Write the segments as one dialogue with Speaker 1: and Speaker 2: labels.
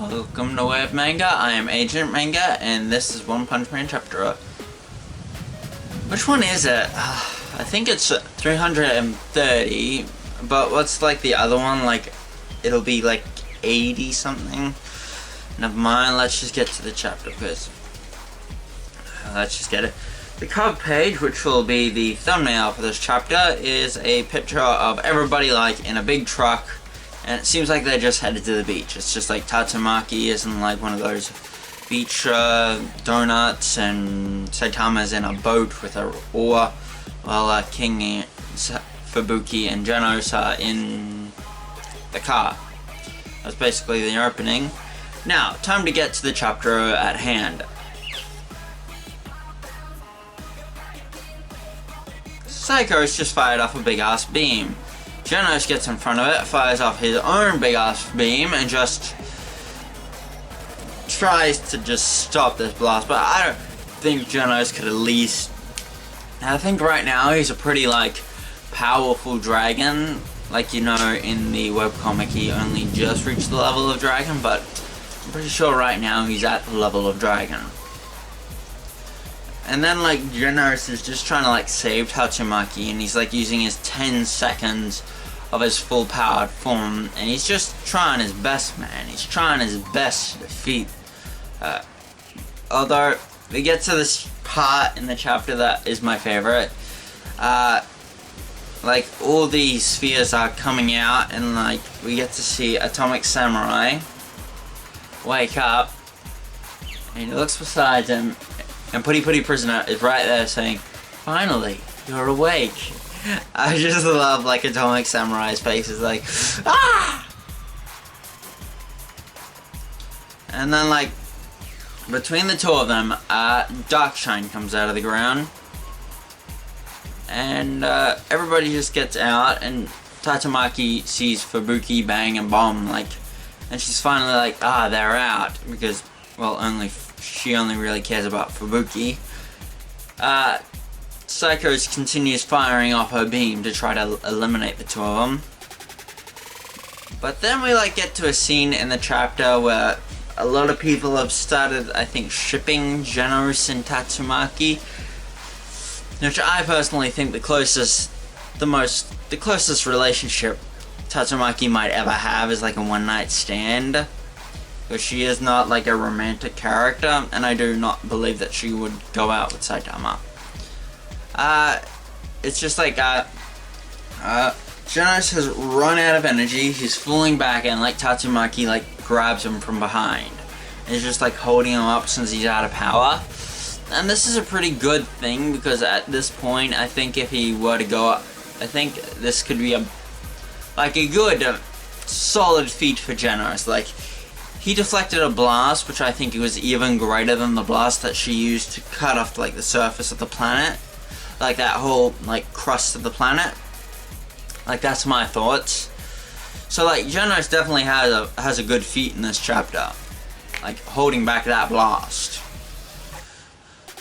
Speaker 1: Welcome to Way of Manga. I am Agent Manga, and this is One Punch Man Chapter. Which one is it? I think it's 330, but what's like the other one? Like, it'll be like 80 something. Never mind, let's just get to the chapter first. Let's just get it. The cover page, which will be the thumbnail for this chapter, is a picture of everybody like in a big truck. And it seems like they just headed to the beach. It's just like Tatsumaki is in like one of those beach donuts, and Saitama's in a boat with a oar, while King, Fubuki, and Genos are in the car. That's basically the opening. Now, time to get to the chapter at hand. Psycho's just fired off a big ass beam. Genos gets in front of it, fires off his own big ass beam, and just tries to just stop this blast, but I don't think Genos could at least... I think right now he's a pretty like powerful dragon. Like, you know, in the webcomic he only just reached the level of dragon, but I'm pretty sure right now he's at the level of dragon. And then like Genos is just trying to like save Tatsumaki, and he's like using his 10 seconds of his full powered form, and he's just trying his best, man. He's trying his best to defeat. Although we get to this part in the chapter that is my favorite. Like all these spheres are coming out, and like we get to see Atomic Samurai wake up, and he looks beside him, and Putty Putty Prisoner is right there saying, "Finally, you're awake." I just love like Atomic Samurai's face is like, ah! And then like between the two of them, Darkshine comes out of the ground, and everybody just gets out, and Tatsumaki sees Fubuki bang and bomb, like, and she's finally like, they're out, because, well, she only really cares about Fubuki. Psycho continues firing off her beam to try to eliminate the two of them. But then we like get to a scene in the chapter where a lot of people have started, I think, shipping Genos and Tatsumaki, which I personally think the closest relationship Tatsumaki might ever have is like a one-night stand. Because she is not like a romantic character, and I do not believe that she would go out with Saitama. It's just like, Genos has run out of energy, he's falling back, and like Tatsumaki like grabs him from behind. And he's just like holding him up since he's out of power. And this is a pretty good thing, because at this point, I think if he were to go up, I think this could be a good, solid feat for Genos. Like, he deflected a blast, which I think was even greater than the blast that she used to cut off like the surface of the planet. Like that whole like crust of the planet. Like, that's my thoughts. So like Genos definitely has a good feat in this chapter, like holding back that blast.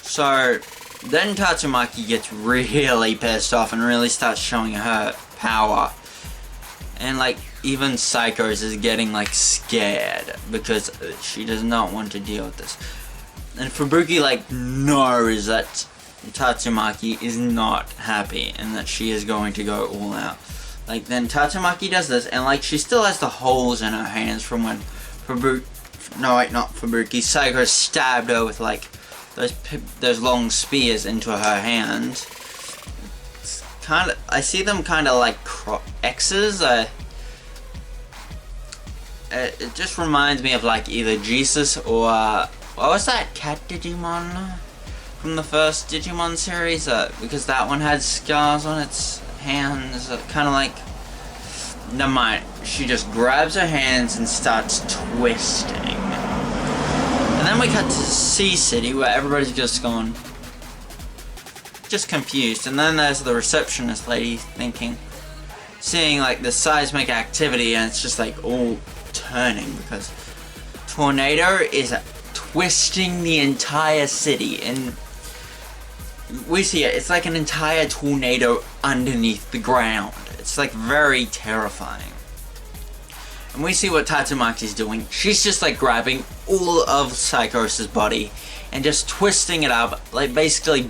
Speaker 1: So then Tatsumaki gets really pissed off and really starts showing her power. And like even Psychos is getting like scared because she does not want to deal with this. And Fubuki like knows that Tatsumaki is not happy and that she is going to go all out. Like then Tatsumaki does this, and like she still has the holes in her hands from when Psycho stabbed her with like those long spears into her hands. It's kind of, I see them kind of like X's. It just reminds me of like either Jesus or what was that cat Digimon from the first Digimon series? Because that one had scars on its hands, kind of like... Never mind. She just grabs her hands and starts twisting. And then we cut to Sea City, where everybody's just gone... just confused. And then there's the receptionist lady seeing like the seismic activity, and it's just like all turning because tornado is twisting the entire city, and we see it. It's like an entire tornado underneath the ground. It's like very terrifying. And we see what Tatsumaki's doing. She's just like grabbing all of Psychos's body and just twisting it up, like basically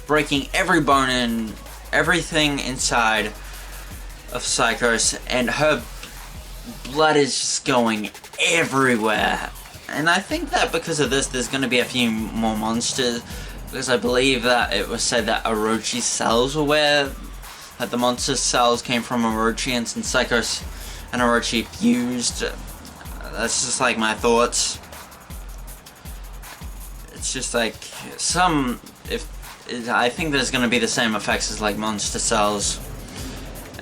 Speaker 1: breaking every bone and everything inside of Psychos, and her blood is just going everywhere. And I think that because of this, there's going to be a few more monsters, because I believe that it was said that Orochi's cells were where, that the monster cells came from Orochi, and since Psychos and Orochi fused, that's just like my thoughts. It's just like I think there's gonna be the same effects as like monster cells.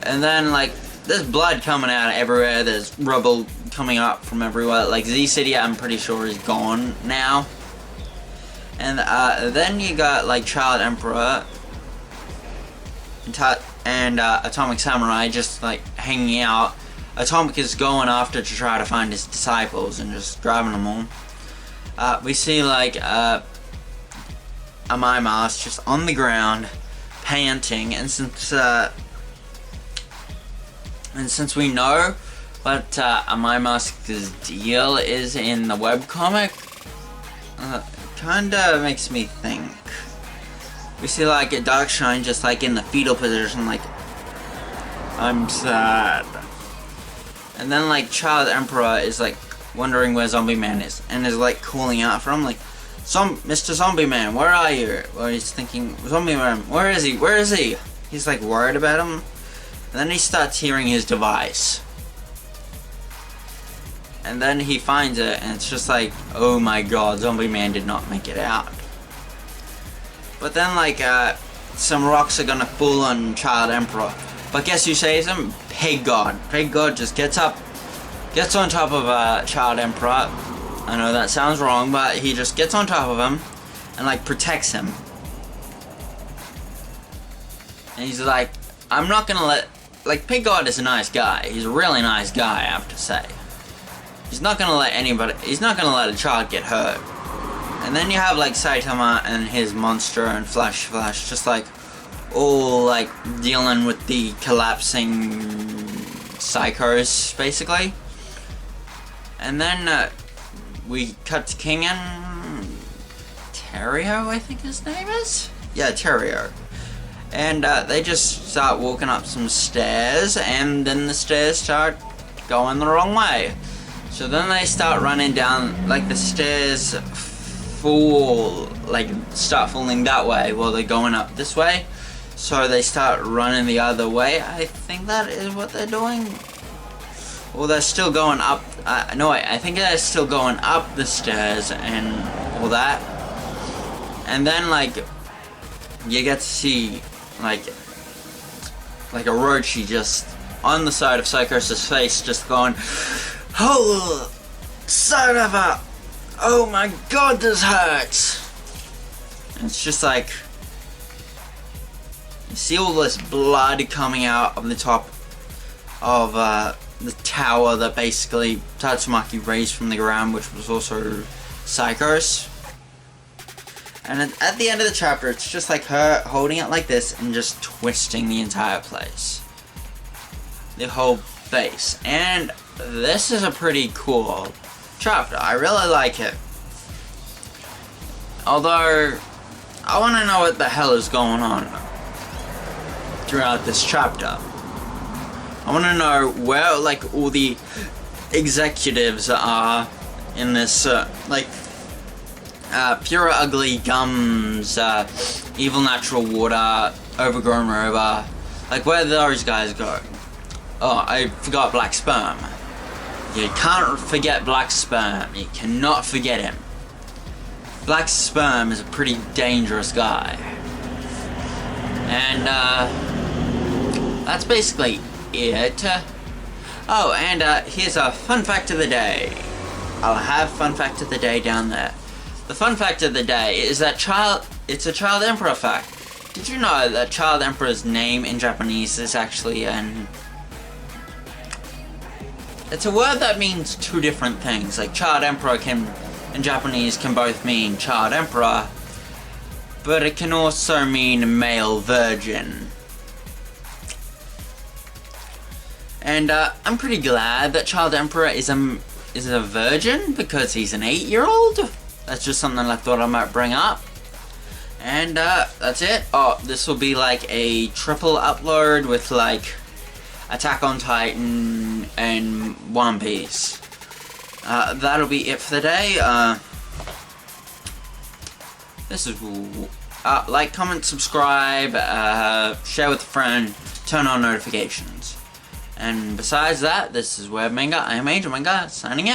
Speaker 1: And then like there's blood coming out everywhere, there's rubble coming up from everywhere. Like Z City, I'm pretty sure is gone now. And then you got like Child Emperor and Atomic Samurai just like hanging out. Atomic is going after to try to find his disciples and just grabbing them all. We see like Amai Mask just on the ground, panting, and since we know what Amai Mask's deal is in the webcomic, kinda makes me think. We see like a Darkshine just like in the fetal position, like, I'm sad. And then like Child Emperor is like wondering where Zombie Man is, and is like calling out for him, like, Mr. Zombie Man, where are you? Well, he's thinking, Zombie Man, where is he? Where is he? He's like worried about him. And then he starts hearing his device. And then he finds it, and it's just like, oh my god, Zombie Man did not make it out. But then like, some rocks are gonna fall on Child Emperor. But guess who saves him? Pig God. Pig God just gets on top of Child Emperor. I know that sounds wrong, but he just gets on top of him and like protects him. And he's like, I'm not gonna let, like, Pig God is a nice guy. He's a really nice guy, I have to say. He's not gonna let a child get hurt. And then you have like Saitama and his monster and Flash just like all like dealing with the collapsing Psychos basically. And then we cut to King and Terrio, I think his name is? Yeah, Terrio. And they just start walking up some stairs, and then the stairs start going the wrong way. So then they start running down, like the stairs start falling that way while they're going up this way. So they start running the other way. I think that is what they're doing. Well, they're still going up. No, I think they're still going up the stairs and all that. And then, like, you get to see, like Orochi just on the side of Psychos' face, just going, "Oh, son of a! Oh my god, this hurts!" And it's just like, you see all this blood coming out of the top of the tower that basically Tatsumaki raised from the ground, which was also Psychos. And at the end of the chapter, it's just like her holding it like this and just twisting the entire place. The whole base. And this is a pretty cool chapter. I really like it. Although, I want to know what the hell is going on throughout this chapter. I want to know where, like, all the executives are in this, Pure Ugly Gums, Evil Natural Water, Overgrown Rover. Like, where do those guys go? Oh, I forgot Black Sperm. You can't forget Black Sperm. You cannot forget him. Black Sperm is a pretty dangerous guy. And, that's basically it. Oh, and, here's a fun fact of the day. I'll have fun fact of the day down there. The fun fact of the day is that it's a Child Emperor fact. Did you know that Child Emperor's name in Japanese is actually it's a word that means two different things. Like, Child Emperor in Japanese can both mean Child Emperor, but it can also mean male virgin. And I'm pretty glad that Child Emperor is a virgin, because he's an 8-year-old. That's just something I thought I might bring up. And that's it. Oh, this will be like a triple upload with like Attack on Titan and One Piece. That'll be it for the day. This is like, comment, subscribe, share with a friend, turn on notifications. And besides that, this is Web Manga. I am Agent Manga, signing out.